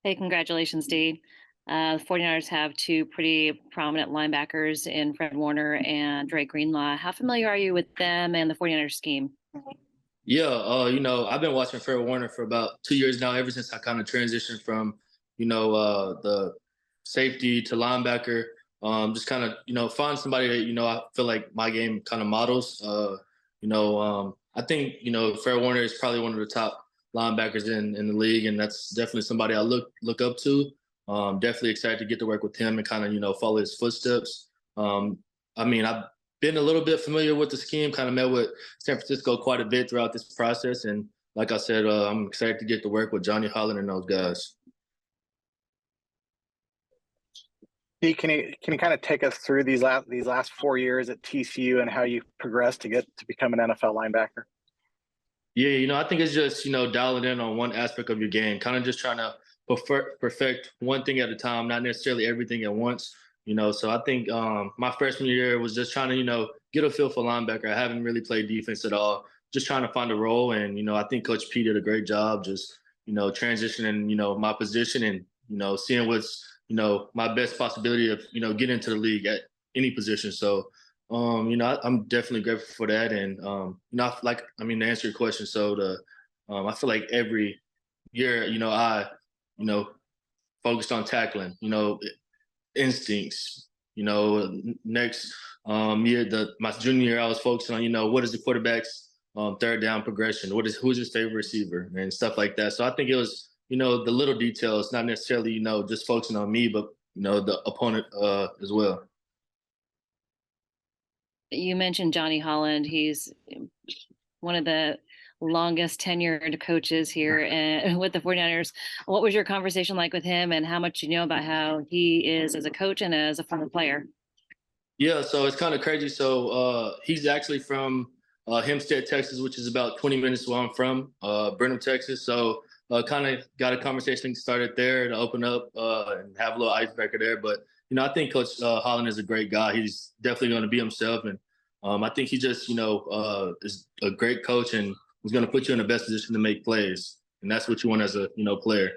Hey, congratulations, Dee. The 49ers have two pretty prominent linebackers in Fred Warner and Drake Greenlaw. How familiar are you with them and the 49ers scheme? Yeah, I've been watching Fred Warner for about 2 years now, ever since I kind of transitioned from, the safety to linebacker. Just kind of, find somebody that, I feel like my game kind of models. I think, Fred Warner is probably one of the top linebackers in the league, and that's definitely somebody I look up to. Definitely excited to get to work with him and kind of, follow his footsteps. I've been a little bit familiar with the scheme, kind of met with San Francisco quite a bit throughout this process. And like I said, I'm excited to get to work with Johnny Holland and those guys. Pete, can you kind of take us through these last 4 years at TCU and how you progressed to get to become an NFL linebacker? Yeah, I think it's just, dialing in on one aspect of your game, kind of just trying to perfect one thing at a time, not necessarily everything at once. So I think my freshman year was just trying to, get a feel for linebacker. I haven't really played defense at all, just trying to find a role. And, I think Coach P did a great job just, transitioning, my position and, seeing what's, my best possibility of, getting into the league at any position. So, I'm definitely grateful for that. And, to answer your question, so I feel like every year, focused on tackling, instincts. Next year, my junior year, I was focusing on, what is the quarterback's third down progression? Who's his favorite receiver and stuff like that. So I think it was, the little details, not necessarily, just focusing on me, but the opponent as well. You mentioned Johnny Holland. He's one of the longest tenured coaches here with the 49ers. What was your conversation like with him, and how much do you know about how he is as a coach and as a former player? Yeah, so it's kind of crazy. So he's actually from Hempstead, Texas, which is about 20 minutes where I'm from, Brenham, Texas. So kind of got a conversation started there to open up and have a little icebreaker there. But, I think Coach Holland is a great guy. He's definitely going to be himself. And I think he just, is a great coach and is going to put you in the best position to make plays. And that's what you want as a, player.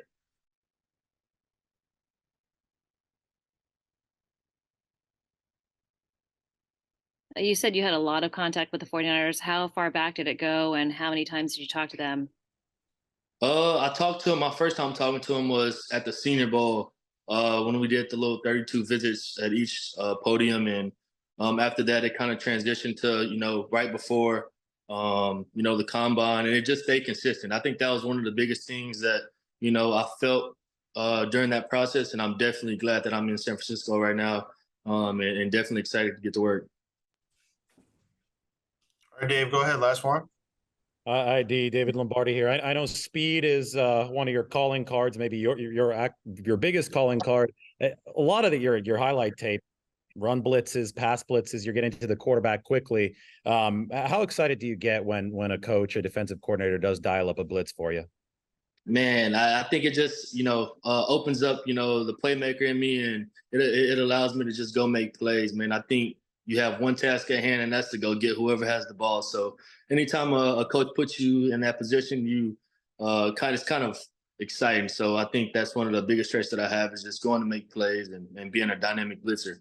You said you had a lot of contact with the 49ers. How far back did it go, and how many times did you talk to them? I talked to him. My first time talking to him was at the Senior Bowl when we did the little 32 visits at each podium, and after that, it kind of transitioned to right before the combine, and it just stayed consistent. I think that was one of the biggest things that I felt during that process, and I'm definitely glad that I'm in San Francisco right now, and definitely excited to get to work. All right, Dave, go ahead. Last one. ID David Lombardi here. I know speed is one of your calling cards, maybe your biggest calling card. A lot of your highlight tape, run blitzes, pass blitzes, you're getting to the quarterback quickly. How excited do you get when a coach, a defensive coordinator, does dial up a blitz for you? Man, I think it just opens up the playmaker in me, and it allows me to just go make plays. Man, I think you have one task at hand, and that's to go get whoever has the ball. So anytime a coach puts you in that position, you it's kind of exciting. So I think that's one of the biggest traits that I have is just going to make plays and being a dynamic blitzer.